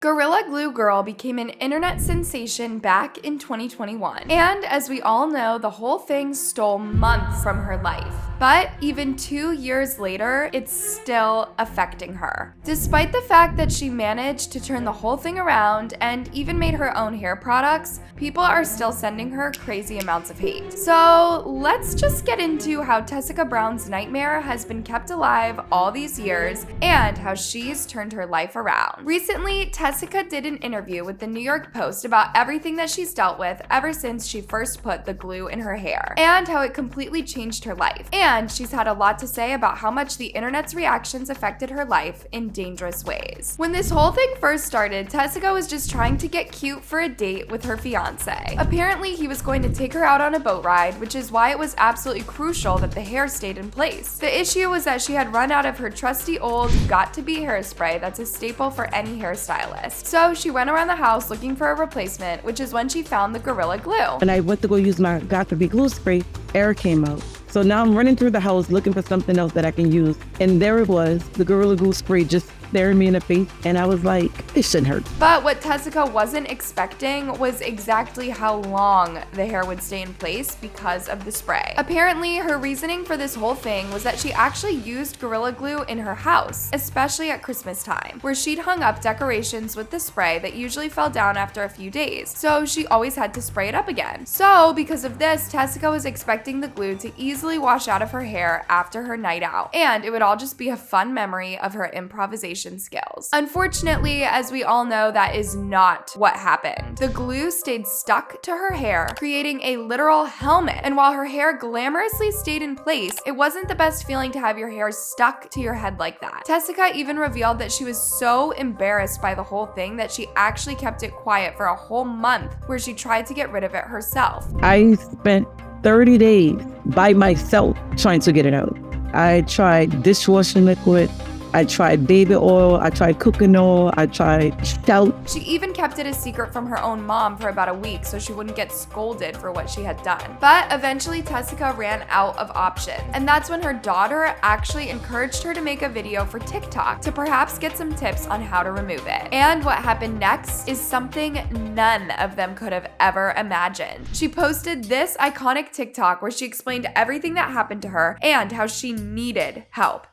Gorilla Glue Girl became an internet sensation back in 2021. And as we all know, the whole thing stole months from her life. But even 2 years later, it's still affecting her. Despite the fact that she managed to turn the whole thing around and even made her own hair products, people are still sending her crazy amounts of hate. So let's just get into how Tessica Brown's nightmare has been kept alive all these years and how she's turned her life around. Recently, Tessica did an interview with the New York Post about everything that she's dealt with ever since she first put the glue in her hair and how it completely changed her life. And she's had a lot to say about how much the internet's reactions affected her life in dangerous ways. When this whole thing first started, Tessica was just trying to get cute for a date with her fiance. Apparently, he was going to take her out on a boat ride, which is why it was absolutely crucial that the hair stayed in place. The issue was that she had run out of her trusty old got-to-be hairspray that's a staple for any hairstylist. So she went around the house looking for a replacement, which is when she found the Gorilla Glue. When I went to go use my got-to-be glue spray, air came out. So now I'm running through the house looking for something else that I can use. And there it was, the Gorilla Glue spray just staring me in the face. And I was like, it shouldn't hurt. But what Tessica wasn't expecting was exactly how long the hair would stay in place because of the spray. Apparently, her reasoning for this whole thing was that she actually used Gorilla Glue in her house, especially at Christmas time, where she'd hung up decorations with the spray that usually fell down after a few days. So she always had to spray it up again. So because of this, Tessica was expecting the glue to easily wash out of her hair after her night out, and it would all just be a fun memory of her improvisation skills. Unfortunately, as we all know, that is not what happened. The glue stayed stuck to her hair, creating a literal helmet. And while her hair glamorously stayed in place, it wasn't the best feeling to have your hair stuck to your head like that. Tessica even revealed that she was so embarrassed by the whole thing that she actually kept it quiet for a whole month, where she tried to get rid of it herself. I spent 30 days by myself trying to get it out. I tried dishwashing liquid, I tried baby oil, I tried cooking oil, I tried stout. She even kept it a secret from her own mom for about a week so she wouldn't get scolded for what she had done. But eventually Tessica ran out of options. And that's when her daughter actually encouraged her to make a video for TikTok to perhaps get some tips on how to remove it. And what happened next is something none of them could have ever imagined. She posted this iconic TikTok where she explained everything that happened to her and how she needed help.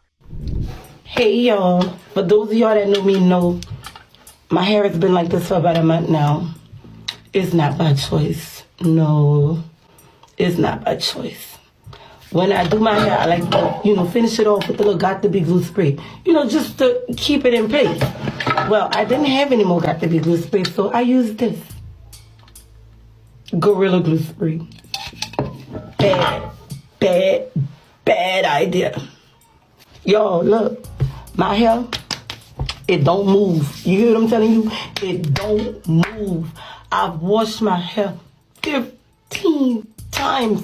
Hey y'all, for those of y'all that know me know, my hair has been like this for about a month now. It's not by choice. No, it's not by choice. When I do my hair, I like to, finish it off with the little got-to-be glue spray. Just to keep it in place. Well, I didn't have any more got-to-be glue spray, so I used this. Gorilla Glue spray. Bad idea. Y'all, look. My hair, it don't move. You hear what I'm telling you? It don't move. I've washed my hair 15 times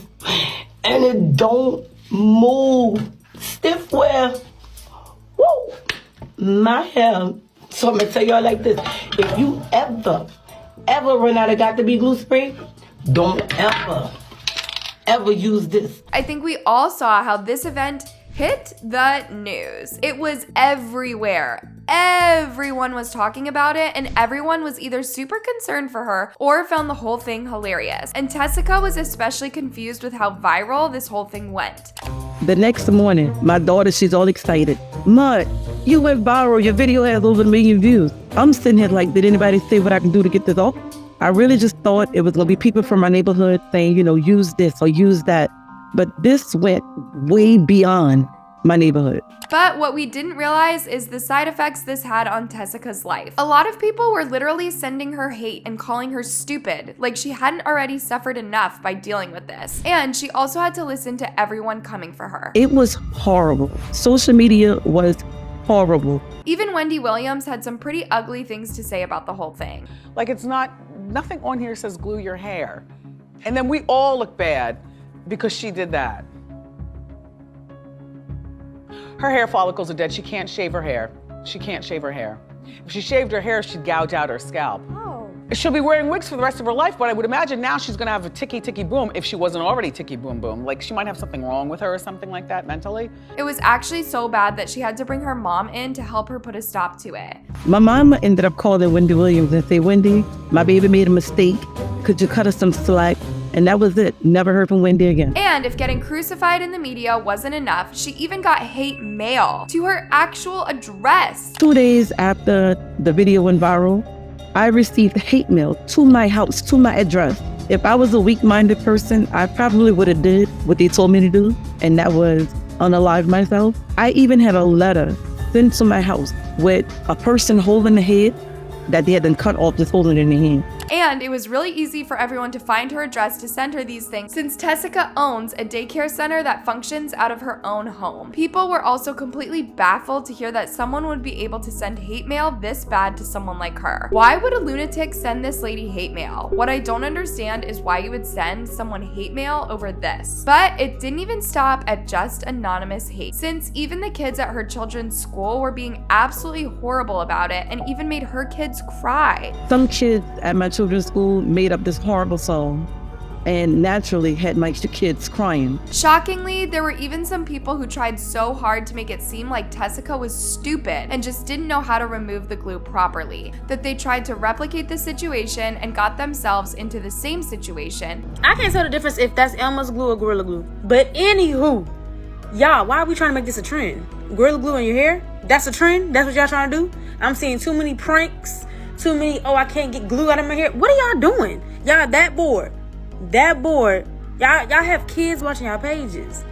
and it don't move. Stiff wear. Woo! My hair. So I'm going to tell y'all like this. If you ever run out of got-to-be glue spray, don't ever use this. I think we all saw how this event hit the news. It was everywhere. Everyone was talking about it, and everyone was either super concerned for her or found the whole thing hilarious. And Tessica was especially confused with how viral this whole thing went. The next morning, my daughter, she's all excited. Mud, you went viral. Your video has over 1 million views. I'm sitting here like, did anybody say what I can do to get this off? I really just thought it was gonna be people from my neighborhood saying, use this or use that. But this went way beyond my neighborhood. But what we didn't realize is the side effects this had on Tessica's life. A lot of people were literally sending her hate and calling her stupid, like she hadn't already suffered enough by dealing with this. And she also had to listen to everyone coming for her. It was horrible. Social media was horrible. Even Wendy Williams had some pretty ugly things to say about the whole thing. Like nothing on here says glue your hair. And then we all look bad because she did that. Her hair follicles are dead. She can't shave her hair. She can't shave her hair. If she shaved her hair, she'd gouge out her scalp. Oh. she'll be wearing wigs for the rest of her life, but I would imagine now she's gonna have a ticky boom if she wasn't already ticky boom. Like she might have something wrong with her or something like that mentally. It was actually so bad that she had to bring her mom in to help her put a stop to it. My mama ended up calling Wendy Williams and say, Wendy, my baby made a mistake. Could you cut her some slack? And that was it. Never heard from Wendy again. And if getting crucified in the media wasn't enough, she even got hate mail to her actual address. 2 days after the video went viral, I received hate mail to my house, to my address. If I was a weak-minded person, I probably would have did what they told me to do, and that was unalive myself. I even had a letter sent to my house with a person holding the head that they had been cut off, just holding it in their hand. And it was really easy for everyone to find her address to send her these things, since Tessica owns a daycare center that functions out of her own home. People were also completely baffled to hear that someone would be able to send hate mail this bad to someone like her. Why would a lunatic send this lady hate mail? What I don't understand is why you would send someone hate mail over this. But it didn't even stop at just anonymous hate, since even the kids at her children's school were being absolutely horrible about it and even made her kids cry. Some kids at my children's school made up this horrible song and naturally had my kids crying. Shockingly, there were even some people who tried so hard to make it seem like Tessica was stupid and just didn't know how to remove the glue properly, that they tried to replicate the situation and got themselves into the same situation. I can't tell the difference if that's Elmer's glue or Gorilla Glue. But anywho, y'all, why are we trying to make this a trend? Gorilla Glue in your hair? That's a trend? That's what y'all trying to do? I'm seeing too many pranks, too many, oh, I can't get glue out of my hair. What are y'all doing? Y'all that bored. Y'all have kids watching y'all pages.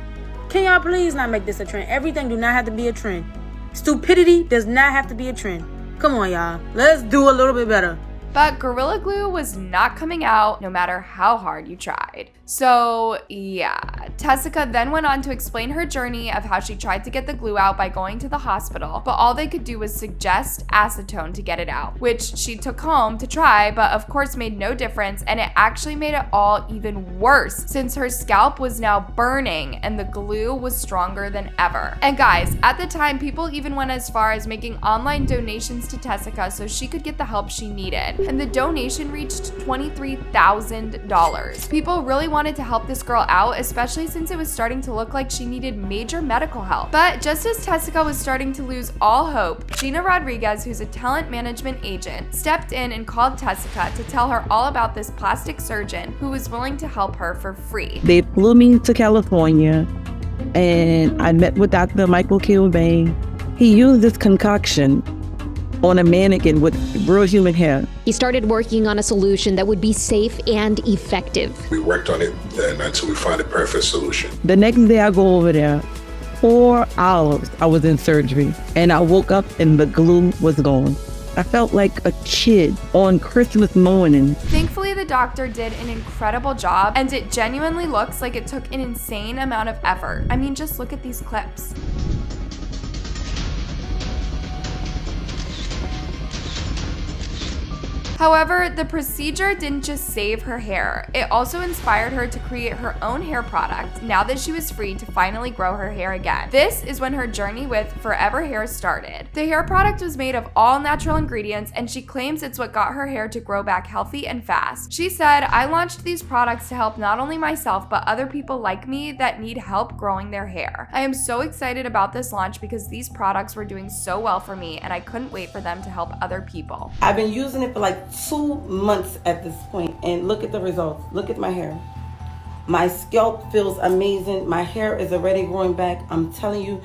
Can y'all please not make this a trend? Everything do not have to be a trend. Stupidity does not have to be a trend. Come on, y'all. Let's do a little bit better. But Gorilla Glue was not coming out no matter how hard you tried. So yeah, Tessica then went on to explain her journey of how she tried to get the glue out by going to the hospital, but all they could do was suggest acetone to get it out, which she took home to try, but of course made no difference, and it actually made it all even worse since her scalp was now burning and the glue was stronger than ever. And guys, at the time, people even went as far as making online donations to Tessica so she could get the help she needed. And the donation reached $23,000. People really wanted to help this girl out, especially since it was starting to look like she needed major medical help. But just as Tessica was starting to lose all hope, Gina Rodriguez, who's a talent management agent, stepped in and called Tessica to tell her all about this plastic surgeon who was willing to help her for free. They flew me to California and I met with Dr. Michael Kilbane. He used this concoction on a mannequin with real human hair. He started working on a solution that would be safe and effective. We worked on it then until we found the perfect solution. The next day I go over there, 4 hours I was in surgery, and I woke up and the glue was gone. I felt like a kid on Christmas morning. Thankfully, the doctor did an incredible job, and it genuinely looks like it took an insane amount of effort. I mean, just look at these clips. However, the procedure didn't just save her hair. It also inspired her to create her own hair product now that she was free to finally grow her hair again. This is when her journey with Forever Hair started. The hair product was made of all natural ingredients, and she claims it's what got her hair to grow back healthy and fast. She said, "I launched these products to help not only myself but other people like me that need help growing their hair. I am so excited about this launch because these products were doing so well for me and I couldn't wait for them to help other people." I've been using it for like 2 months at this point, and look at the results. Look at my hair. My scalp feels amazing. My hair is already growing back. I'm telling you,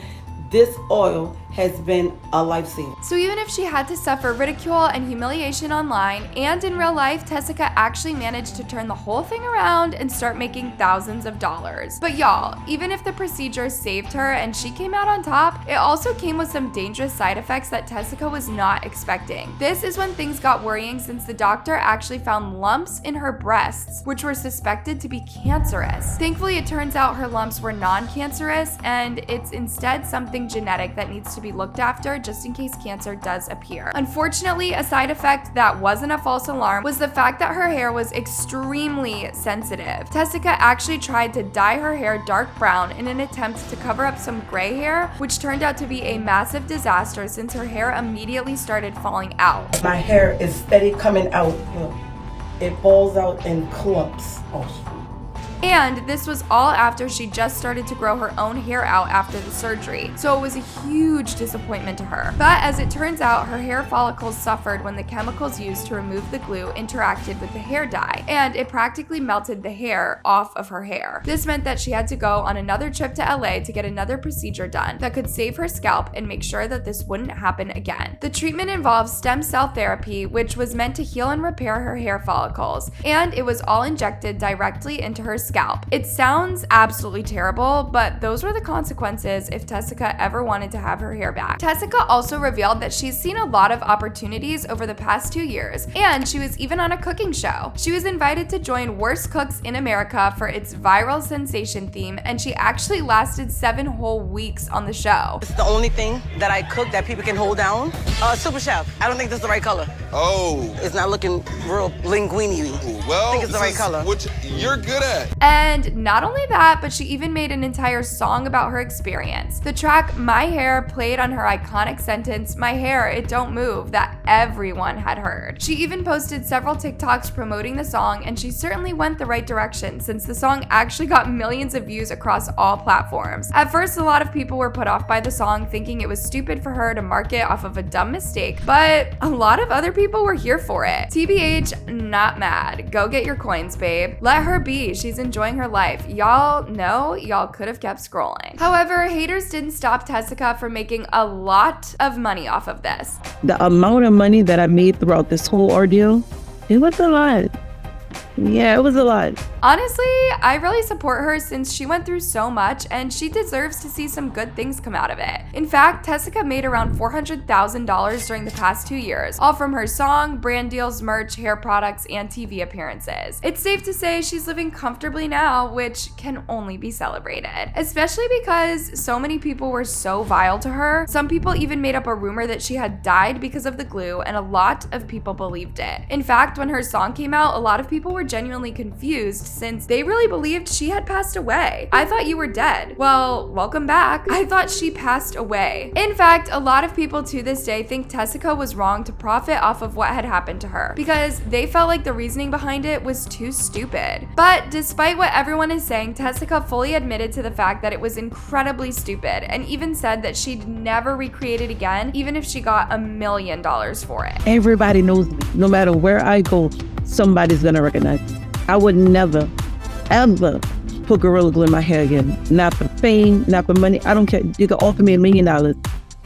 this oil has been a lifesaver. So even if she had to suffer ridicule and humiliation online and in real life, Tessica actually managed to turn the whole thing around and start making thousands of dollars. But y'all, even if the procedure saved her and she came out on top, it also came with some dangerous side effects that Tessica was not expecting. This is when things got worrying since the doctor actually found lumps in her breasts, which were suspected to be cancerous. Thankfully, it turns out her lumps were non-cancerous and it's instead something genetic that needs to be be looked after just in case cancer does appear. Unfortunately, a side effect that wasn't a false alarm was the fact that her hair was extremely sensitive. Tessica actually tried to dye her hair dark brown in an attempt to cover up some gray hair, which turned out to be a massive disaster since her hair immediately started falling out. My hair is steady coming out. Look, it falls out in clumps. Oh. And this was all after she just started to grow her own hair out after the surgery, so it was a huge disappointment to her. But as it turns out, her hair follicles suffered when the chemicals used to remove the glue interacted with the hair dye, and it practically melted the hair off of her hair. This meant that she had to go on another trip to LA to get another procedure done that could save her scalp and make sure that this wouldn't happen again. The treatment involves stem cell therapy, which was meant to heal and repair her hair follicles, and it was all injected directly into her scalp. It sounds absolutely terrible, but those were the consequences if Tessica ever wanted to have her hair back. Tessica also revealed that she's seen a lot of opportunities over the past 2 years, and she was even on a cooking show. She was invited to join Worst Cooks in America for its viral sensation theme, and she actually lasted 7 whole weeks on the show. It's the only thing that I cook that people can hold down. Super Chef, I don't think this is the right color. Oh. It's not looking real linguine-y. Well, I think it's the right color. What you're good at. And not only that, but she even made an entire song about her experience. The track My Hair played on her iconic sentence, "My hair, it don't move," that everyone had heard. She even posted several TikToks promoting the song, and she certainly went the right direction since the song actually got millions of views across all platforms. At first, a lot of people were put off by the song, thinking it was stupid for her to market off of a dumb mistake, but a lot of other people were here for it. TBH, not mad. Go get your coins, babe. Let her be. She's enjoying her life. Y'all know y'all could have kept scrolling. However, haters didn't stop Tessica from making a lot of money off of this. The amount of money that I made throughout this whole ordeal, it was a lot. Yeah, it was a lot. Honestly, I really support her since she went through so much and she deserves to see some good things come out of it. In fact, Tessica made around $400,000 during the past 2 years, all from her song, brand deals, merch, hair products, and TV appearances. It's safe to say she's living comfortably now, which can only be celebrated, especially because so many people were so vile to her. Some people even made up a rumor that she had died because of the glue, and a lot of people believed it. In fact, when her song came out, a lot of people were genuinely confused since they really believed she had passed away. I thought you were dead. Well, welcome back. I thought she passed away. In fact, a lot of people to this day think Tessica was wrong to profit off of what had happened to her because they felt like the reasoning behind it was too stupid. But despite what everyone is saying, Tessica fully admitted to the fact that it was incredibly stupid and even said that she'd never recreate it again, even if she got $1 million for it. Everybody knows me. No matter where I go, somebody's gonna recognize me. I would never, ever put Gorilla Glue in my hair again. Not for fame, not for money. I don't care. You can offer me $1 million.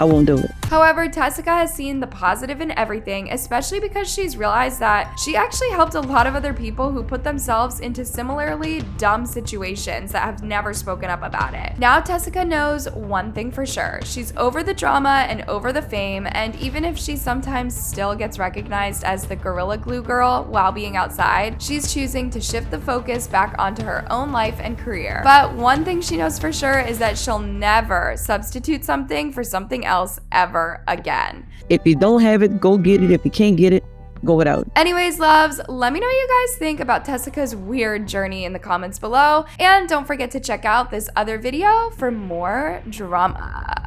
I won't do it. However, Tessica has seen the positive in everything, especially because she's realized that she actually helped a lot of other people who put themselves into similarly dumb situations that have never spoken up about it. Now Tessica knows one thing for sure. She's over the drama and over the fame, and even if she sometimes still gets recognized as the Gorilla Glue girl while being outside, she's choosing to shift the focus back onto her own life and career. But one thing she knows for sure is that she'll never substitute something for something else ever again. If you don't have it, go get it. If you can't get it, go without. Anyways, loves, let me know what you guys think about Tessica's weird journey in the comments below. And don't forget to check out this other video for more drama.